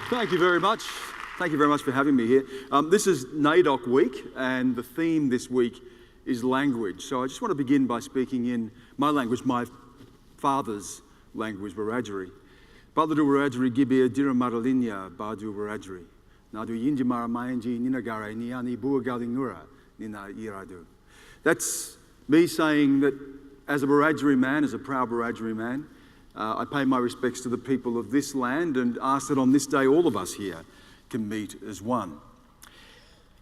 Thank you very much. Thank you very much for having me here. This is NAIDOC week, and the theme this week is language. So I just want to begin by speaking in my language, my father's language, Wiradjuri. Baladu Wiradjuri gibir dira maralinya badu Wiradjuri. Nadu yinji maramayanji ninagara niani buagalingura nina iradu. That's me saying that as a Wiradjuri man, as a proud Wiradjuri man, I pay my respects to the people of this land and ask that on this day all of us here can meet as one.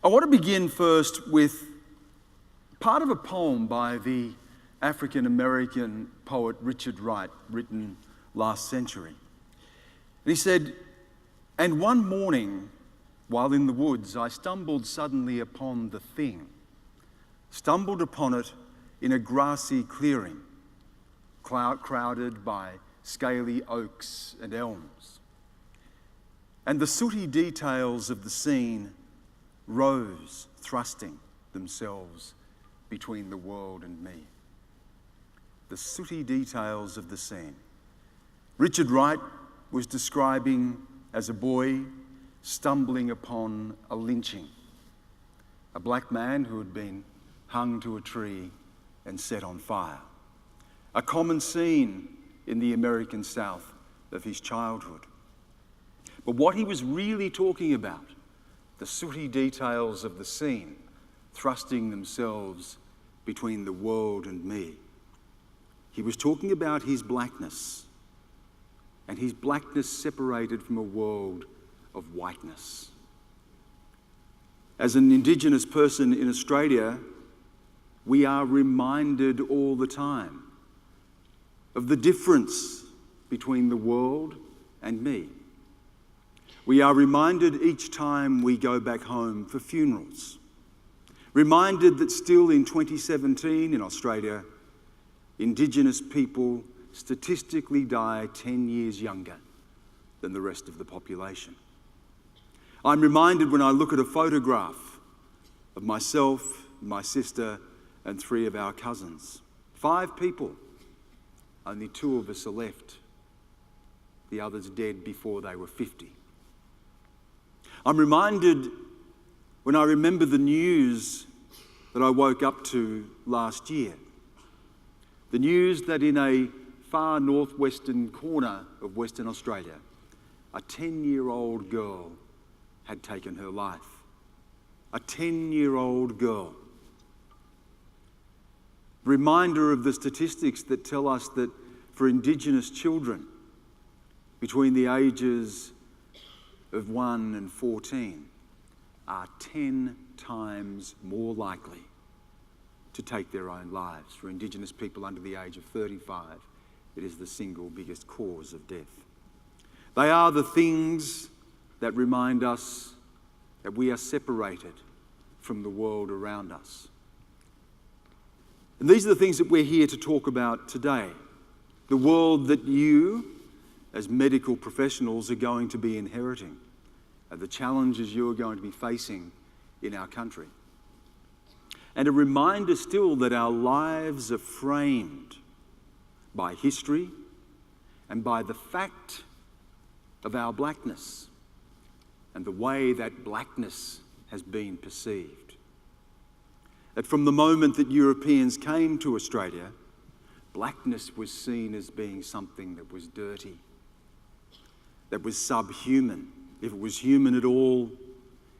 I want to begin first with part of a poem by the African-American poet Richard Wright, written last century. And he said, "And one morning, while in the woods, I stumbled suddenly upon the thing, stumbled upon it in a grassy clearing, crowded by scaly oaks and elms. And the sooty details of the scene rose, thrusting themselves between the world and me." The sooty details of the scene. Richard Wright was describing, as a boy, stumbling upon a lynching. A black man who had been hung to a tree and set on fire. A common scene in the American South of his childhood. But what he was really talking about, the sooty details of the scene, thrusting themselves between the world and me. He was talking about his blackness, and his blackness separated from a world of whiteness. As an Indigenous person in Australia, we are reminded all the time of the difference between the world and me. We are reminded each time we go back home for funerals. Reminded that still in 2017 in Australia, Indigenous people statistically die 10 years younger than the rest of the population. I'm reminded when I look at a photograph of myself, my sister, and 3 of our cousins. 5 people. Only 2 of us are left. The others dead before they were 50. I'm reminded when I remember the news that I woke up to last year. The news that in a far northwestern corner of Western Australia, a 10-year-old girl had taken her life. A 10-year-old girl. Reminder of the statistics that tell us that for Indigenous children between the ages of 1 and 14 are 10 times more likely to take their own lives. For Indigenous people under the age of 35, it is the single biggest cause of death. They are the things that remind us that we are separated from the world around us. And these are the things that we're here to talk about today. The world that you, as medical professionals, are going to be inheriting, and the challenges you're going to be facing in our country. And a reminder still that our lives are framed by history and by the fact of our blackness and the way that blackness has been perceived. That from the moment that Europeans came to Australia, blackness was seen as being something that was dirty, that was subhuman. If it was human at all,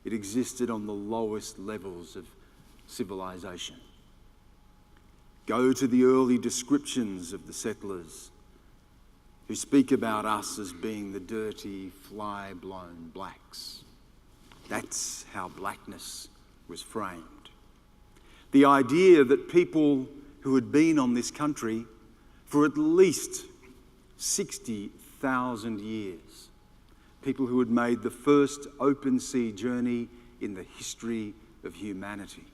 it existed on the lowest levels of civilization. Go to the early descriptions of the settlers who speak about us as being the dirty, fly-blown blacks. That's how blackness was framed. The idea that people who had been on this country for at least 60,000 years, people who had made the first open sea journey in the history of humanity,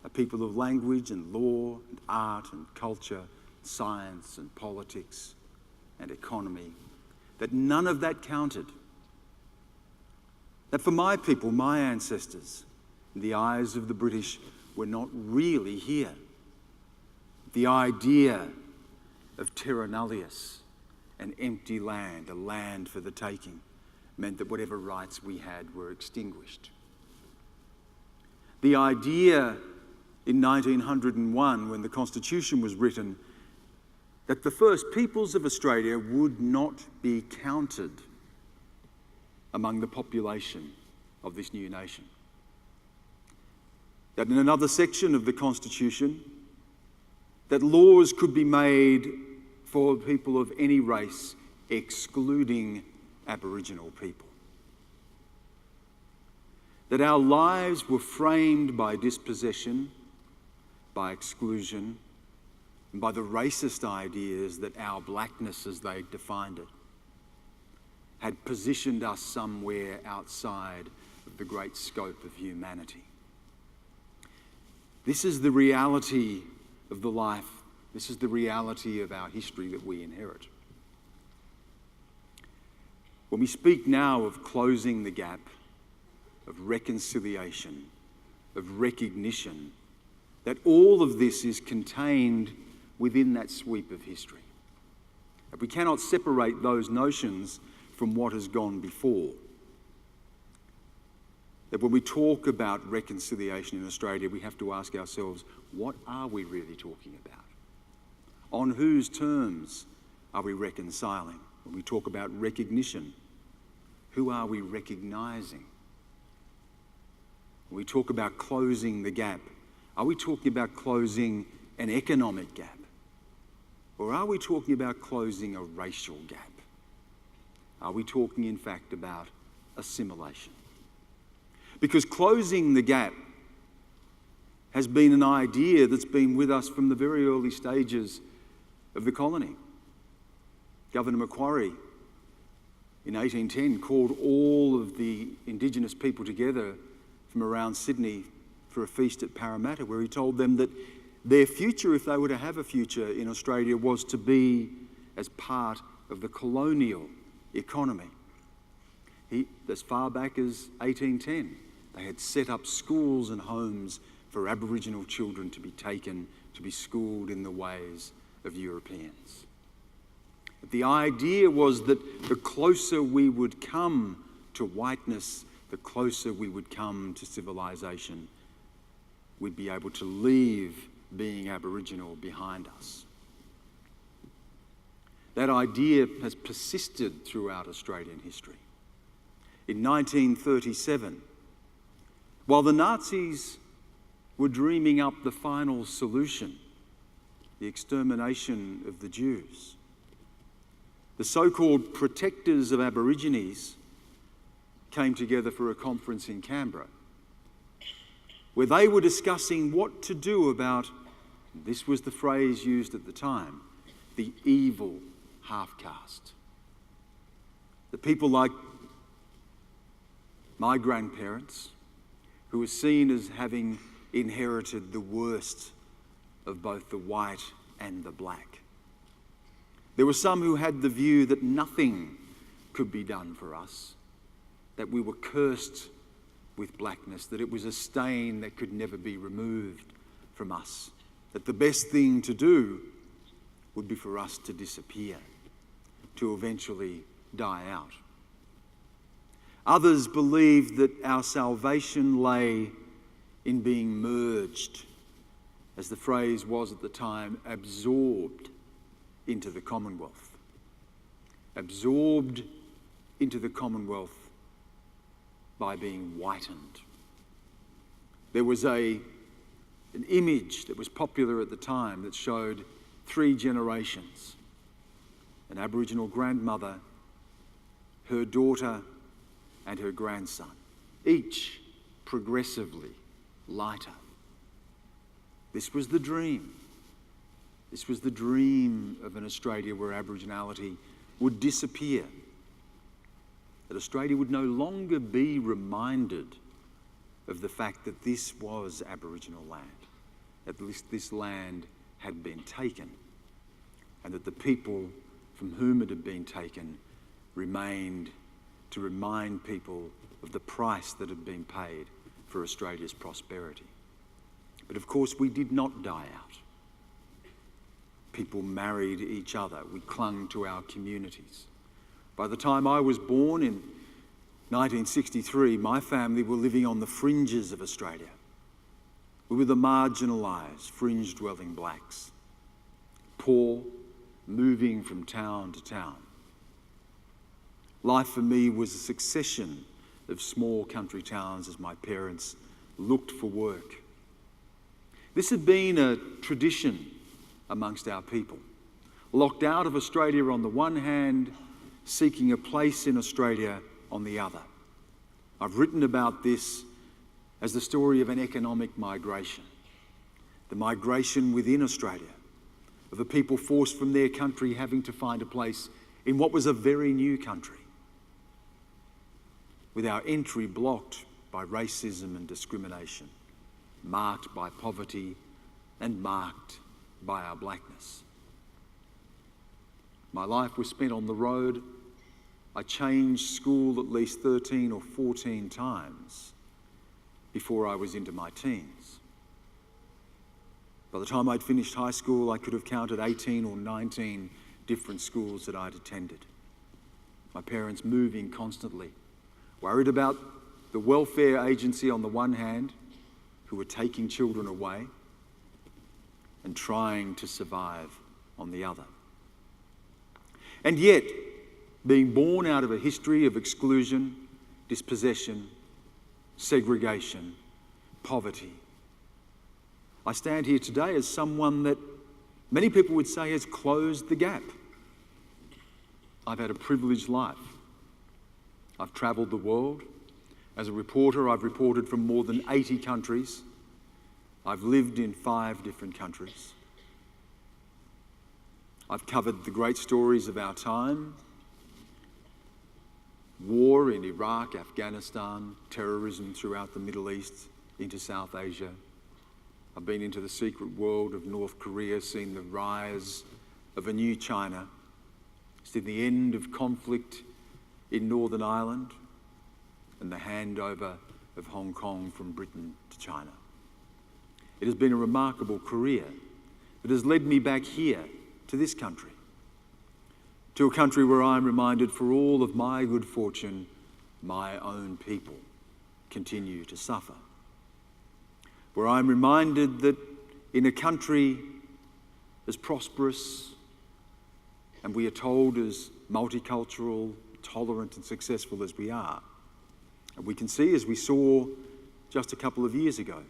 a people of language and law and art and culture, science and politics and economy, that none of that counted. That for my people, my ancestors, in the eyes of the British, were not really here. The idea of terra nullius, an empty land, a land for the taking, meant that whatever rights we had were extinguished. The idea in 1901, when the Constitution was written, that the First Peoples of Australia would not be counted among the population of this new nation. That in another section of the Constitution, that laws could be made for people of any race, excluding Aboriginal people. That our lives were framed by dispossession, by exclusion, and by the racist ideas that our blackness, as they defined it, had positioned us somewhere outside of the great scope of humanity. This is the reality of the life. This is the reality of our history that we inherit. When we speak now of closing the gap, of reconciliation, of recognition, that all of this is contained within that sweep of history. That we cannot separate those notions from what has gone before. That when we talk about reconciliation in Australia, we have to ask ourselves, what are we really talking about? On whose terms are we reconciling? When we talk about recognition, who are we recognising? When we talk about closing the gap, are we talking about closing an economic gap? Or are we talking about closing a racial gap? Are we talking, in fact, about assimilation? Because closing the gap has been an idea that's been with us from the very early stages of the colony. Governor Macquarie in 1810 called all of the Indigenous people together from around Sydney for a feast at Parramatta, where he told them that their future, if they were to have a future in Australia, was to be as part of the colonial economy. As far back as 1810, they had set up schools and homes for Aboriginal children to be taken, to be schooled in the ways of Europeans. But the idea was that the closer we would come to whiteness, the closer we would come to civilization, we'd be able to leave being Aboriginal behind us. That idea has persisted throughout Australian history. In 1937, while the Nazis were dreaming up the final solution, the extermination of the Jews, the so-called protectors of Aborigines came together for a conference in Canberra, where they were discussing what to do about, this was the phrase used at the time, the evil half-caste. The people like my grandparents, who were seen as having inherited the worst of both the white and the black. There were some who had the view that nothing could be done for us, that we were cursed with blackness, that it was a stain that could never be removed from us, that the best thing to do would be for us to disappear, to eventually die out. Others believed that our salvation lay in being merged, as the phrase was at the time, absorbed into the Commonwealth. Absorbed into the Commonwealth by being whitened. There was an image that was popular at the time that showed 3 generations. An Aboriginal grandmother, her daughter, and her grandson, each progressively lighter. This was the dream. This was the dream of an Australia where Aboriginality would disappear. That Australia would no longer be reminded of the fact that this was Aboriginal land, that this land had been taken, and that the people from whom it had been taken remained to remind people of the price that had been paid for Australia's prosperity. But of course, we did not die out. People married each other. We clung to our communities. By the time I was born in 1963, my family were living on the fringes of Australia. We were the marginalised, fringe-dwelling blacks, poor, moving from town to town. Life for me was a succession of small country towns as my parents looked for work. This had been a tradition amongst our people. Locked out of Australia on the one hand, seeking a place in Australia on the other. I've written about this as the story of an economic migration. The migration within Australia, of a people forced from their country having to find a place in what was a very new country, with our entry blocked by racism and discrimination, marked by poverty and marked by our blackness. My life was spent on the road. I changed school at least 13 or 14 times before I was into my teens. By the time I'd finished high school, I could have counted 18 or 19 different schools that I'd attended. My parents moving constantly, worried about the welfare agency on the one hand, who were taking children away, and trying to survive on the other. And yet, being born out of a history of exclusion, dispossession, segregation, poverty, I stand here today as someone that many people would say has closed the gap. I've had a privileged life. I've travelled the world. As a reporter, I've reported from more than 80 countries. I've lived in 5 different countries. I've covered the great stories of our time: war in Iraq, Afghanistan, terrorism throughout the Middle East, into South Asia. I've been into the secret world of North Korea, seen the rise of a new China, seen the end of conflict in Northern Ireland, and the handover of Hong Kong from Britain to China. It has been a remarkable career that has led me back here to this country, to a country where I'm reminded, for all of my good fortune, my own people continue to suffer. Where I'm reminded that in a country as prosperous, and we are told as multicultural, tolerant and successful as we are, and we can see, as we saw just a couple of years ago,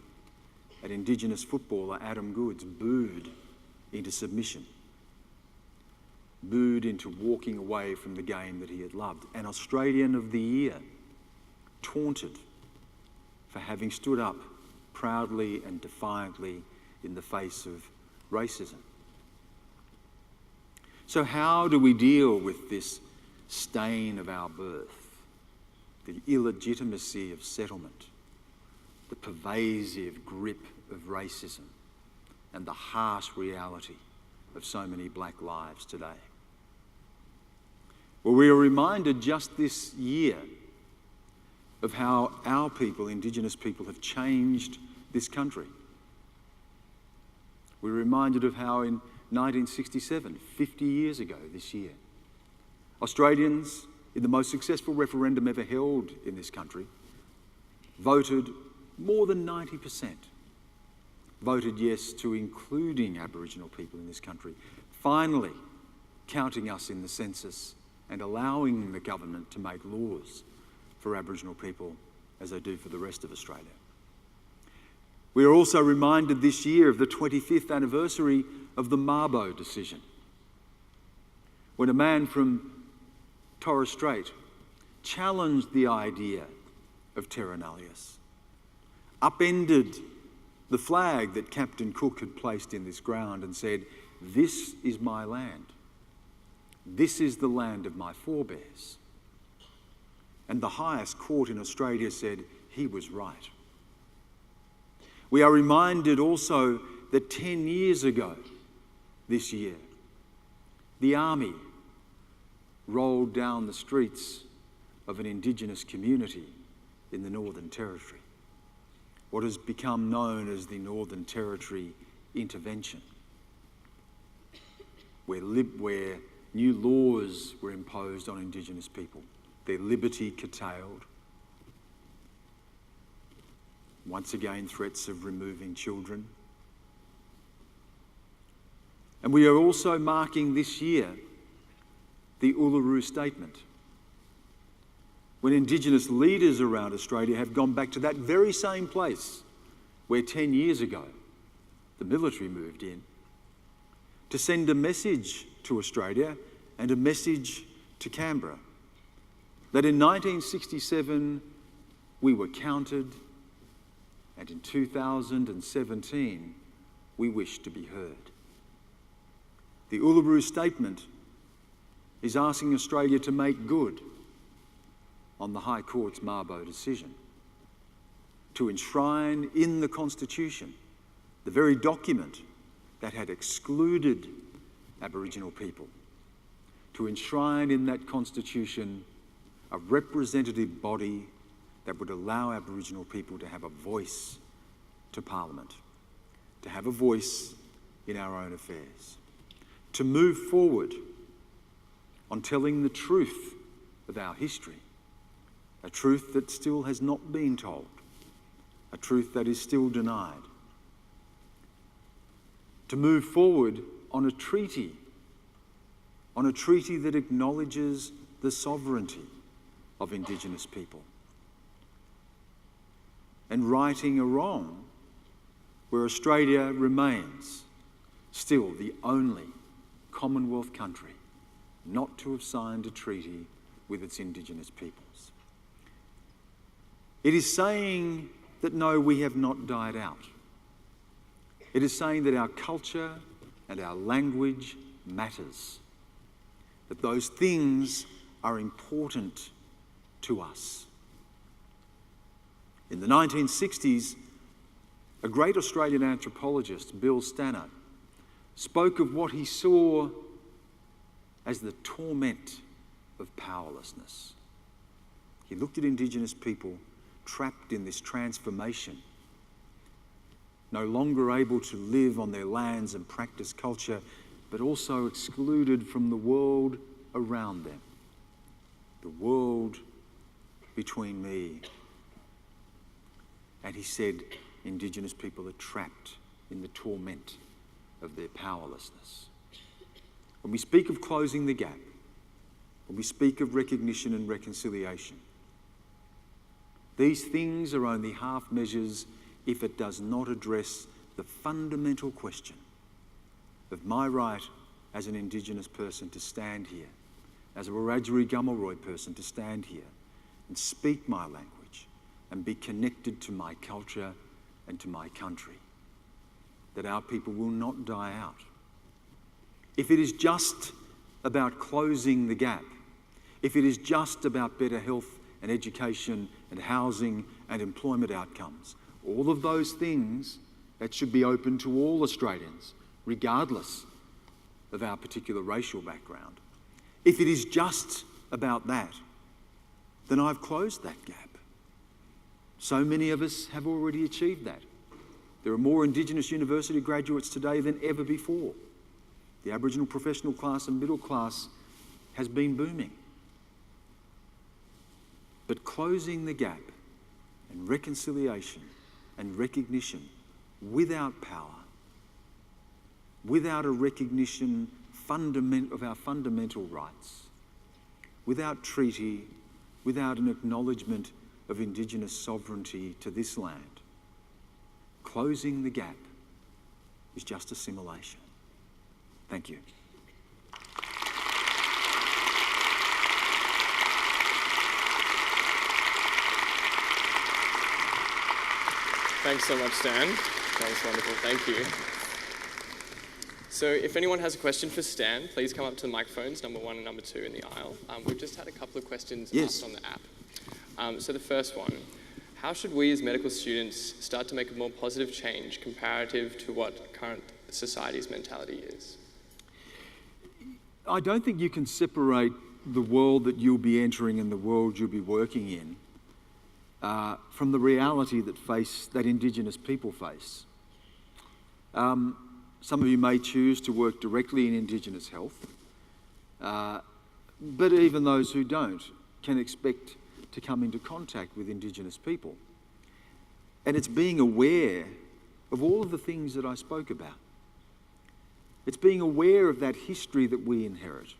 an Indigenous footballer, Adam Goodes, booed into submission, booed into walking away from the game that he had loved. An Australian of the Year, taunted for having stood up proudly and defiantly in the face of racism. So how do we deal with this stain of our birth, the illegitimacy of settlement, the pervasive grip of racism, and the harsh reality of so many black lives today? Well, we are reminded just this year of how our people, Indigenous people, have changed this country. We're reminded of how in 1967, 50 years ago this year, Australians, in the most successful referendum ever held in this country, voted more than 90%, voted yes to including Aboriginal people in this country, finally counting us in the census and allowing the government to make laws for Aboriginal people as they do for the rest of Australia. We are also reminded this year of the 25th anniversary of the Mabo decision, when a man from Torres Strait challenged the idea of terra nullius, upended the flag that Captain Cook had placed in this ground and said, "This is my land. This is the land of my forebears." And the highest court in Australia said he was right. We are reminded also that 10 years ago this year, the army rolled down the streets of an Indigenous community in the Northern Territory, what has become known as the Northern Territory Intervention, where new laws were imposed on Indigenous people, their liberty curtailed, Once again, threats of removing children. And we are also marking this year the Uluru Statement, when Indigenous leaders around Australia have gone back to that very same place where 10 years ago the military moved in, to send a message to Australia and a message to Canberra that in 1967 we were counted, and in 2017 we wish to be heard. The Uluru Statement is asking Australia to make good on the High Court's Mabo decision, to enshrine in the Constitution the very document that had excluded Aboriginal people, to enshrine in that Constitution a representative body that would allow Aboriginal people to have a voice to Parliament, to have a voice in our own affairs, to move forward on telling the truth of our history, a truth that still has not been told, a truth that is still denied, to move forward on a treaty that acknowledges the sovereignty of Indigenous people, and righting a wrong where Australia remains still the only Commonwealth country not to have signed a treaty with its Indigenous peoples. It is saying that no, we have not died out. It is saying that our culture and our language matters, that those things are important to us. In the 1960s, a great Australian anthropologist, Bill Stannard, spoke of what he saw as the torment of powerlessness. He looked at Indigenous people trapped in this transformation, no longer able to live on their lands and practice culture, but also excluded from the world around them, the world between me. And he said, Indigenous people are trapped in the torment of their powerlessness. When we speak of closing the gap, when we speak of recognition and reconciliation, these things are only half measures if it does not address the fundamental question of my right as an Indigenous person to stand here, as a Wiradjuri Gamalroy person to stand here and speak my language and be connected to my culture and to my country, that our people will not die out. If it is just about closing the gap, if it is just about better health and education and housing and employment outcomes, all of those things that should be open to all Australians, regardless of our particular racial background. If it is just about that, then I've closed that gap. So many of us have already achieved that. There are more Indigenous university graduates today than ever before. The Aboriginal professional class and middle class has been booming. But closing the gap and reconciliation and recognition without power, without a recognition of our fundamental rights, without treaty, without an acknowledgement of Indigenous sovereignty to this land, closing the gap is just assimilation. Thank you. Thanks so much, Stan. That was wonderful. Thank you. So if anyone has a question for Stan, please come up to the microphones, number 1 and number 2 in the aisle. We've just had a couple of questions asked on the app. So the first one, how should we as medical students start to make a more positive change comparative to what current society's mentality is? I don't think you can separate the world that you'll be entering and the world you'll be working in from the reality that Indigenous people face. Some of you may choose to work directly in Indigenous health, but even those who don't can expect to come into contact with Indigenous people. And it's being aware of all of the things that I spoke about. It's being aware of that history that we inherit.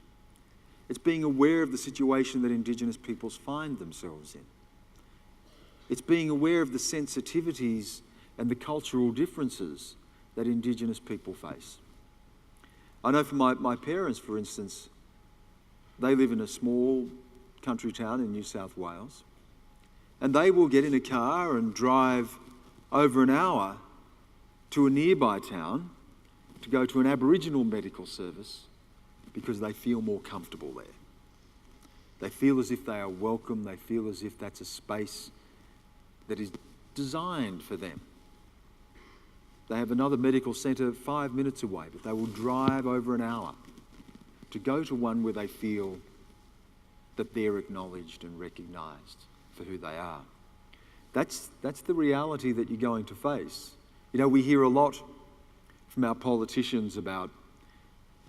It's being aware of the situation that Indigenous peoples find themselves in. It's being aware of the sensitivities and the cultural differences that Indigenous people face. I know for my parents, for instance, they live in a small country town in New South Wales, and they will get in a car and drive over an hour to a nearby town to go to an Aboriginal medical service because they feel more comfortable there. They feel as if they are welcome, they feel as if that's a space that is designed for them. They have another medical centre 5 minutes away, but they will drive over an hour to go to one where they feel that they're acknowledged and recognised for who they are. That's the reality that you're going to face. You know, we hear a lot from our politicians about,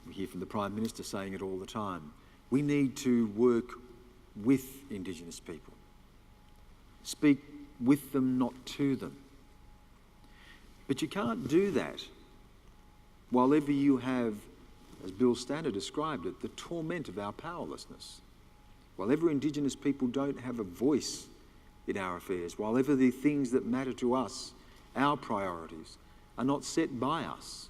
we hear from the Prime Minister saying it all the time, we need to work with Indigenous people. Speak with them, not to them. But you can't do that while ever you have, as Bill Stanner described it, the torment of our powerlessness. While ever Indigenous people don't have a voice in our affairs, while ever the things that matter to us, our priorities, are not set by us.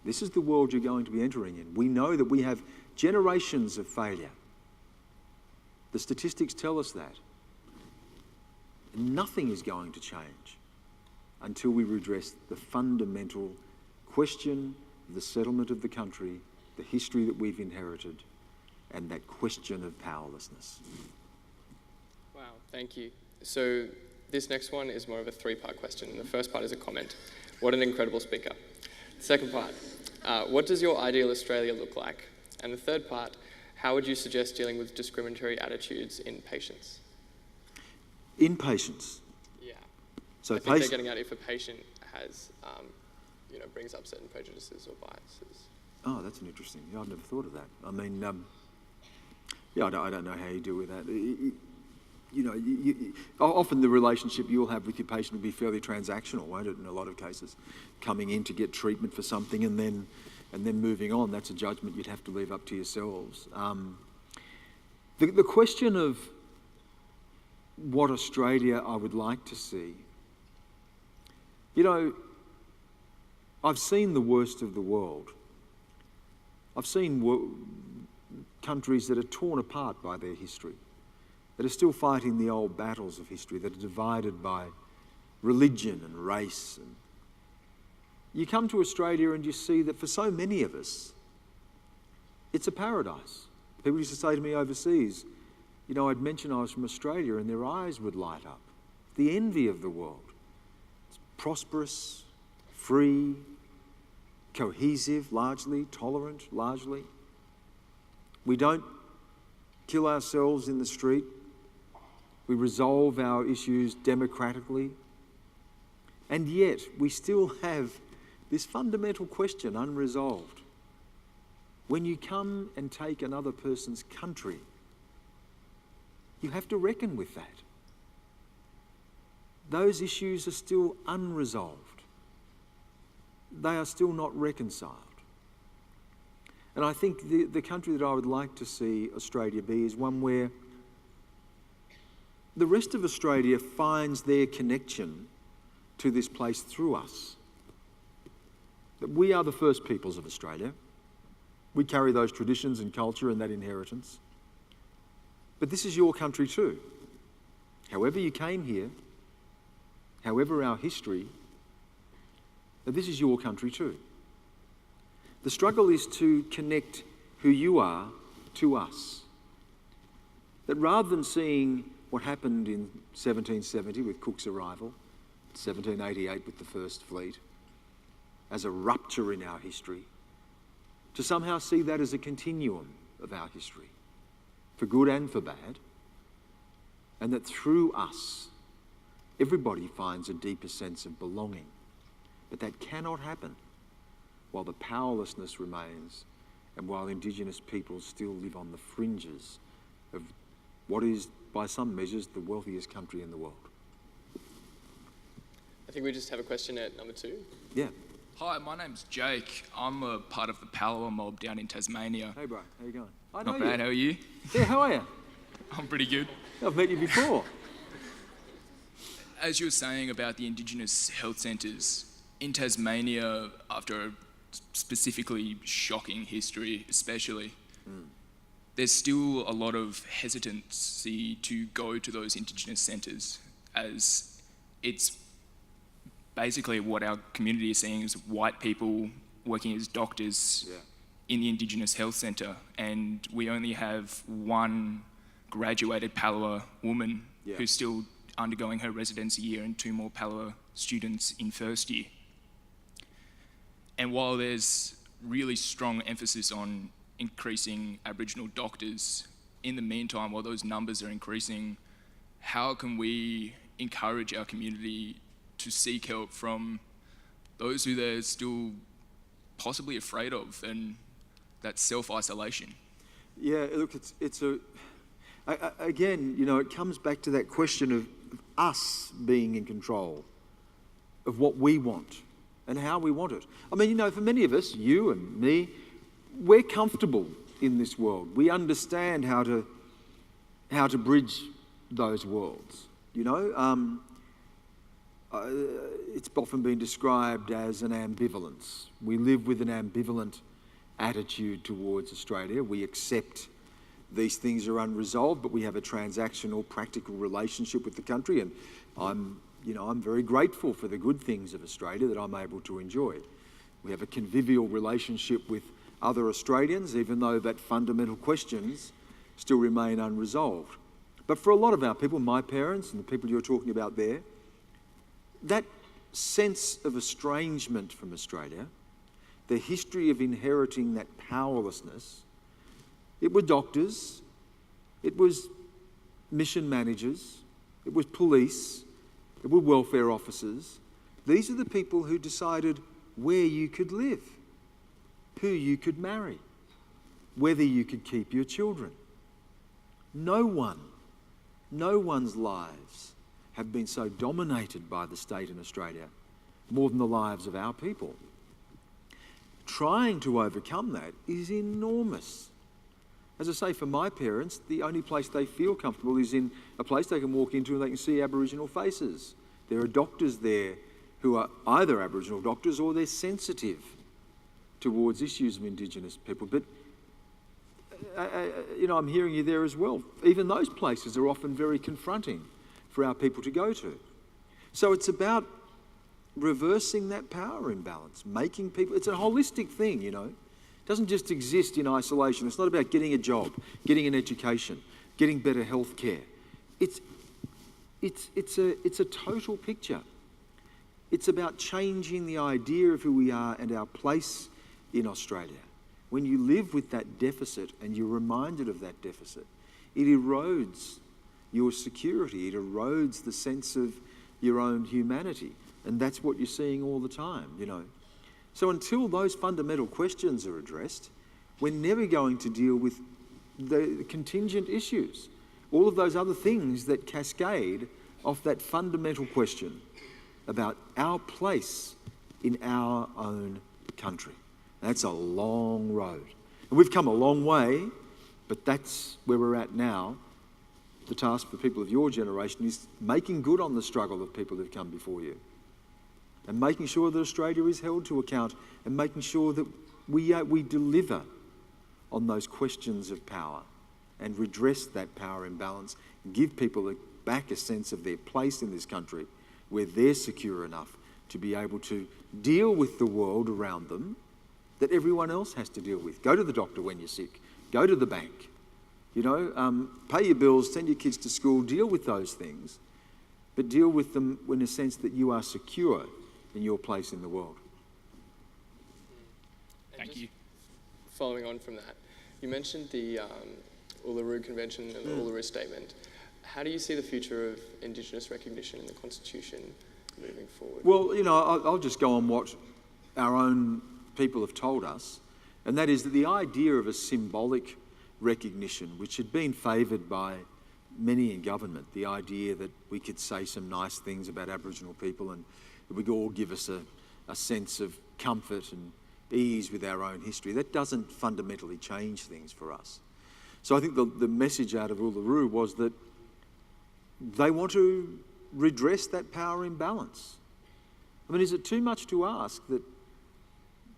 This is the world you're going to be entering in. We know that we have generations of failure. The statistics tell us that. And nothing is going to change until we redress the fundamental question of the settlement of the country, the history that we've inherited, and that question of powerlessness. Wow, thank you. So this next one is more of a three-part question. And the first part is a comment. What an incredible speaker. The second part, what does your ideal Australia look like? And the third part, how would you suggest dealing with discriminatory attitudes in patients? In patients? Yeah. So I think they're getting at if a patient has, brings up certain prejudices or biases. Oh, that's an interesting. I've never thought of that. I mean, I don't know how you deal with that. Often the relationship you'll have with your patient will be fairly transactional, won't it? In a lot of cases, coming in to get treatment for something and then moving on. That's a judgment you'd have to leave up to yourselves. The question of what Australia I would like to see. I've seen the worst of the world. I've seen countries that are torn apart by their history, that are still fighting the old battles of history, that are divided by religion and race. And you come to Australia and you see that for so many of us, it's a paradise. People used to say to me overseas, I'd mention I was from Australia and their eyes would light up. The envy of the world. It's prosperous, free, cohesive, largely, tolerant, largely. We don't kill ourselves in the street. We resolve our issues democratically. And yet, we still have this fundamental question unresolved. When you come and take another person's country, you have to reckon with that. Those issues are still unresolved. They are still not reconciled. And I think the country that I would like to see Australia be is one where the rest of Australia finds their connection to this place through us. That we are the first peoples of Australia. We carry those traditions and culture and that inheritance. But this is your country too. However you came here, however our history, this is your country too. The struggle is to connect who you are to us. That rather than seeing what happened in 1770 with Cook's arrival, 1788 with the First Fleet, as a rupture in our history, to somehow see that as a continuum of our history, for good and for bad, and that through us, everybody finds a deeper sense of belonging. But that cannot happen while the powerlessness remains and while Indigenous peoples still live on the fringes of what is, by some measures, the wealthiest country in the world. think we just have a question at number 2. Yeah. Hi, my name's Jake. I'm a part of the Palawa mob down in Tasmania. Hey, bro. How you going? I know Not bad, how are you? Yeah, how are you? I'm pretty good. I've met you before. As you were saying about the Indigenous health centres, in Tasmania, after a specifically shocking history especially, there's still a lot of hesitancy to go to those Indigenous centres, as it's basically what our community is seeing as white people working as doctors in the Indigenous health centre, and we only have one graduated Palawa woman who's still undergoing her residency year and 2 more Palawa students in first year. And while there's really strong emphasis on increasing Aboriginal doctors, in the meantime, while those numbers are increasing, how can we encourage our community to seek help from those who they're still possibly afraid of, and that self-isolation? Yeah, look, again, you know, it comes back to that question of us being in control of what we want and how we want it. I mean, you know, for many of us, you and me, we're comfortable in this world. We understand how to bridge those worlds, you know. It's often been described as an ambivalence. We live with an ambivalent attitude towards Australia. We accept these things are unresolved, but we have a transactional, practical relationship with the country, and I'm very grateful for the good things of Australia that I'm able to enjoy. We have a convivial relationship with other Australians, even though that fundamental questions still remain unresolved. But for a lot of our people, my parents and the people you're talking about there, that sense of estrangement from Australia, the history of inheriting that powerlessness, it were doctors, it was mission managers, it was police, it were welfare officers. These are the people who decided where you could live, who you could marry, whether you could keep your children. No one's lives have been so dominated by the state in Australia more than the lives of our people. Trying to overcome that is enormous. As I say, for my parents, the only place they feel comfortable is in a place they can walk into and they can see Aboriginal faces. There are doctors there who are either Aboriginal doctors or they're sensitive towards issues of Indigenous people. But, you know, I'm hearing you there as well. Even those places are often very confronting for our people to go to. So it's about reversing that power imbalance, making people, it's a holistic thing, you know. It doesn't just exist in isolation. It's not about getting a job, getting an education, getting better health care. It's a total picture. It's about changing the idea of who we are and our place in Australia. When you live with that deficit and you're reminded of that deficit, it erodes your security, it erodes the sense of your own humanity. And that's what you're seeing all the time, you know. So until those fundamental questions are addressed, we're never going to deal with the contingent issues, all of those other things that cascade off that fundamental question about our place in our own country. That's a long road. And we've come a long way, but that's where we're at now. The task for people of your generation is making good on the struggle of people who've come before you, and making sure that Australia is held to account, and making sure that we deliver on those questions of power and redress that power imbalance and give people back a sense of their place in this country where they're secure enough to be able to deal with the world around them that everyone else has to deal with. Go to the doctor when you're sick. Go to the bank. You know, pay your bills, send your kids to school, deal with those things, but deal with them in a sense that you are secure in your place in the world. Thank you. Following on from that, you mentioned the Uluru Convention and the Uluru Statement. How do you see the future of Indigenous recognition in the Constitution moving forward? Well, you know, I'll just go on what our own people have told us, and that is that the idea of a symbolic recognition, which had been favoured by many in government, the idea that we could say some nice things about Aboriginal people and It would all give us a sense of comfort and ease with our own history. That doesn't fundamentally change things for us. So I think the message out of Uluru was that they want to redress that power imbalance. I mean, is it too much to ask that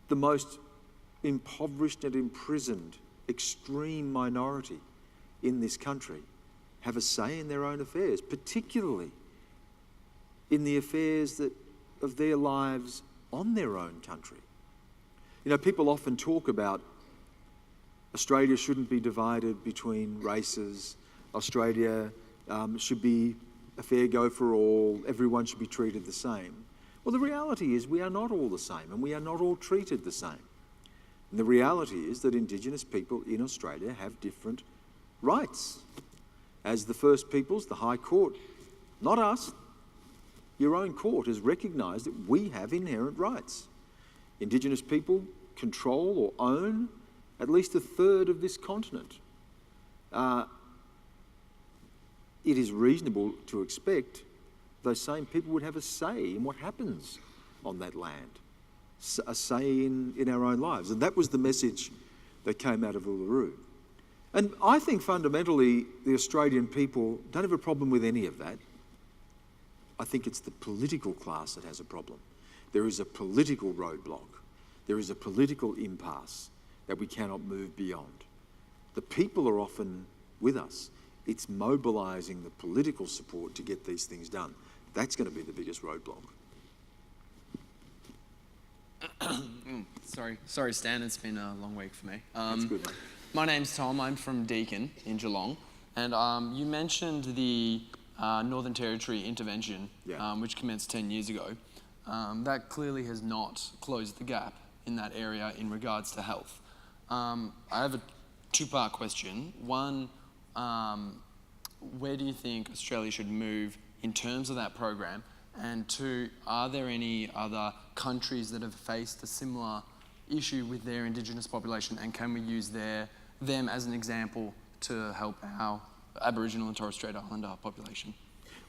the most impoverished and imprisoned extreme minority in this country have a say in their own affairs, particularly in the affairs of their lives on their own country? You know, people often talk about Australia shouldn't be divided between races, Australia should be a fair go for all, everyone should be treated the same. Well, the reality is we are not all the same, and we are not all treated the same. And the reality is that Indigenous people in Australia have different rights. As the First Peoples, the High Court, not us, your own court has recognised that we have inherent rights. Indigenous people control or own at least a third of this continent. It is reasonable to expect those same people would have a say in what happens on that land, a say in our own lives. And that was the message that came out of Uluru. And I think fundamentally the Australian people don't have a problem with any of that. I think it's the political class that has a problem. There is a political roadblock. There is a political impasse that we cannot move beyond. The people are often with us. It's mobilising the political support to get these things done. That's going to be the biggest roadblock. Sorry, Stan, it's been a long week for me. That's good, mate. My name's Tom, I'm from Deakin in Geelong, and you mentioned the Northern Territory intervention, which commenced 10 years ago. That clearly has not closed the gap in that area in regards to health. I have a two-part question. One, where do you think Australia should move in terms of that program? And two, are there any other countries that have faced a similar issue with their Indigenous population, and can we use them as an example to help our Aboriginal and Torres Strait Islander population?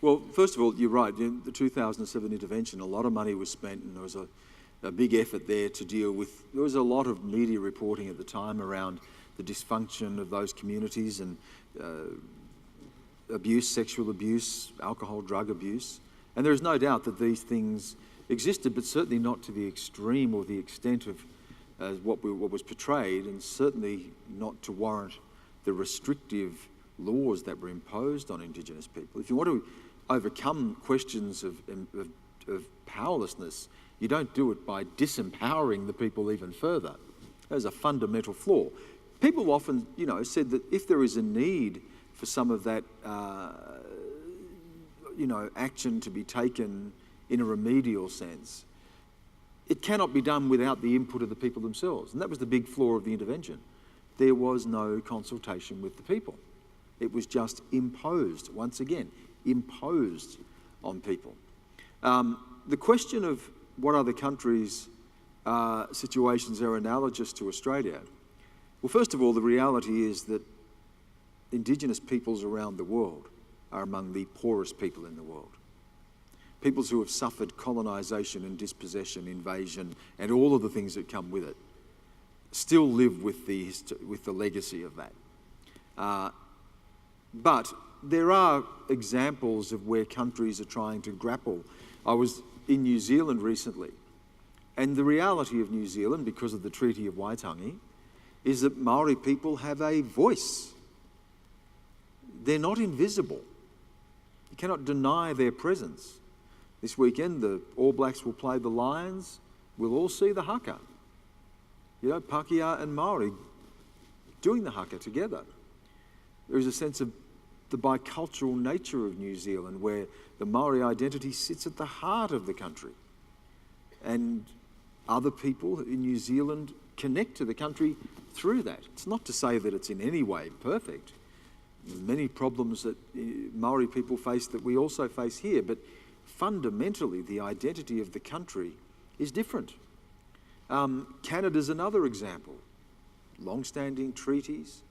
Well, first of all, you're right. In the 2007 intervention, a lot of money was spent, and there was a big effort there to deal with. There was a lot of media reporting at the time around the dysfunction of those communities and abuse, sexual abuse, alcohol, drug abuse. And there is no doubt that these things existed, but certainly not to the extreme or the extent of what was portrayed, and certainly not to warrant the restrictive laws that were imposed on Indigenous people. If you want to overcome questions of powerlessness, you don't do it by disempowering the people even further. There's a fundamental flaw. People often, said that if there is a need for some of that, action to be taken in a remedial sense, it cannot be done without the input of the people themselves. And that was the big flaw of the intervention. There was no consultation with the people. It was just imposed, once again, imposed on people. The question of what other countries' situations are analogous to Australia, well, first of all, the reality is that Indigenous peoples around the world are among the poorest people in the world. Peoples who have suffered colonisation and dispossession, invasion, and all of the things that come with it, still live with the legacy of that. But there are examples of where countries are trying to grapple. I was in New Zealand recently, and the reality of New Zealand, because of the Treaty of Waitangi, is that Maori people have a voice. They're not invisible. You cannot deny their presence. This weekend, the All Blacks will play the Lions. We'll all see the haka. Pakeha and Maori doing the haka together. There is a sense of the bicultural nature of New Zealand, where the Maori identity sits at the heart of the country. And other people in New Zealand connect to the country through that. It's not to say that it's in any way perfect. There's many problems that Maori people face that we also face here, but fundamentally the identity of the country is different. Canada's another example. Long-standing treaties,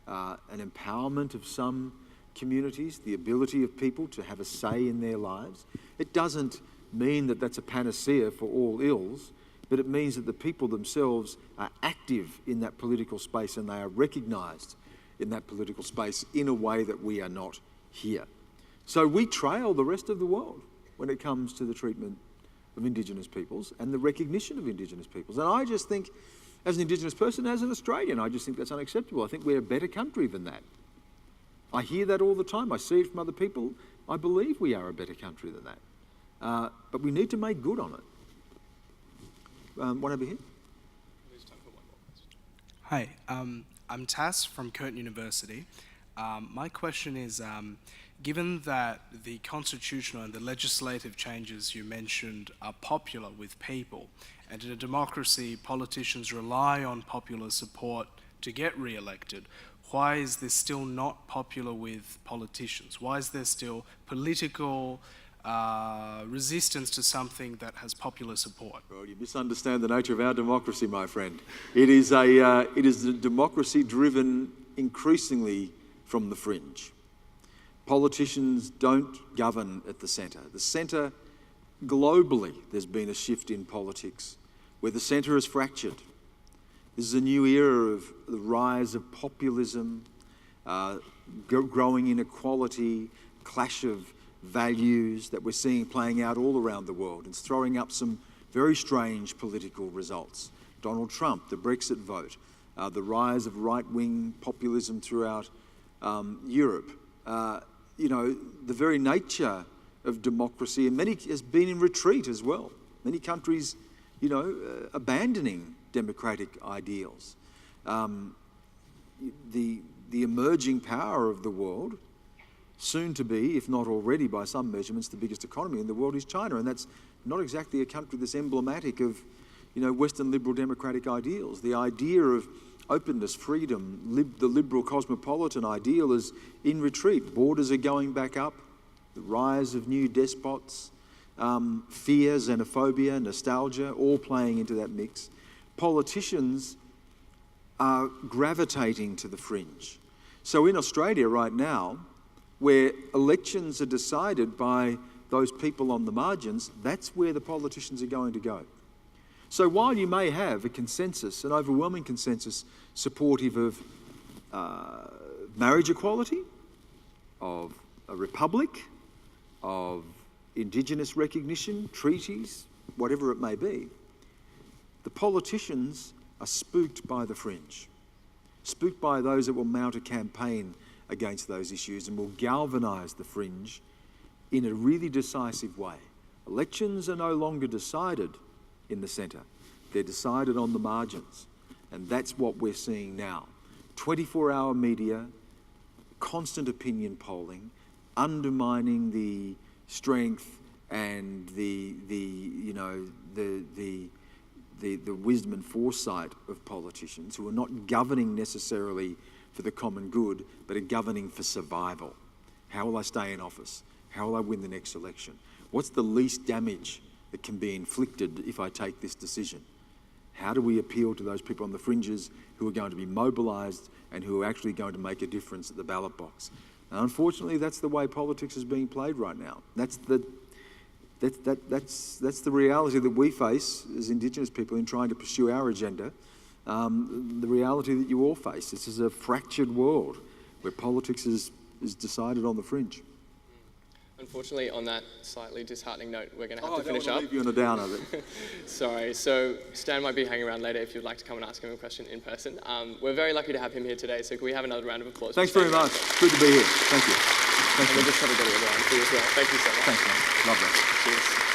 an empowerment of some communities, the ability of people to have a say in their lives. It doesn't mean that that's a panacea for all ills, but it means that the people themselves are active in that political space and they are recognised in that political space in a way that we are not here. So we trail the rest of the world when it comes to the treatment of Indigenous peoples and the recognition of Indigenous peoples. And I just think, as an Indigenous person, as an Australian, I just think that's unacceptable. I think we're a better country than that. I hear that all the time. I see it from other people. I believe we are a better country than that. But we need to make good on it. One over here. Hi, I'm Tas from Curtin University. My question is, given that the constitutional and the legislative changes you mentioned are popular with people, and in a democracy, politicians rely on popular support to get re-elected, why is this still not popular with politicians? Why is there still political resistance to something that has popular support? Well, you misunderstand the nature of our democracy, my friend. It is a democracy driven increasingly from the fringe. Politicians don't govern at the centre. The centre, globally, there's been a shift in politics where the centre is fractured. This is a new era of the rise of populism, growing inequality, clash of values that we're seeing playing out all around the world. It's throwing up some very strange political results. Donald Trump, the Brexit vote, the rise of right-wing populism throughout Europe. You know, the very nature of democracy in many has been in retreat as well. Many countries, you know, abandoning democratic ideals. The emerging power of the world, soon to be, if not already by some measurements, the biggest economy in the world is China, and that's not exactly a country that's emblematic of, you know, Western liberal democratic ideals. The idea of openness, freedom, the liberal cosmopolitan ideal is in retreat. Borders are going back up, the rise of new despots, fear, xenophobia, nostalgia, all playing into that mix. Politicians are gravitating to the fringe. So in Australia right now, where elections are decided by those people on the margins, that's where the politicians are going to go. So while you may have a consensus, an overwhelming consensus, supportive of marriage equality, of a republic, of Indigenous recognition, treaties, whatever it may be, the politicians are spooked by the fringe, spooked by those that will mount a campaign against those issues and will galvanise the fringe in a really decisive way. Elections are no longer decided in the centre. They're decided on the margins. And that's what we're seeing now. 24-hour media, constant opinion polling, undermining the strength and the wisdom and foresight of politicians who are not governing necessarily for the common good, but are governing for survival. How will I stay in office? How will I win the next election? What's the least damage that can be inflicted if I take this decision? How do we appeal to those people on the fringes who are going to be mobilised and who are actually going to make a difference at the ballot box? And unfortunately, that's the way politics is being played right now. That's the reality that we face as Indigenous people in trying to pursue our agenda. The reality that you all face. This is a fractured world where politics is decided on the fringe. Unfortunately, on that slightly disheartening note, we're going to have to finish up. I don't want to leave you on a downer. But Sorry. So Stan might be hanging around later if you'd like to come and ask him a question in person. We're very lucky to have him here today, so can we have another round of applause? thanks very much. Good to be here. Thank you. And we'll just have a bit of a round for you as well. Thank you so much. Thanks, man. Love that. Cheers.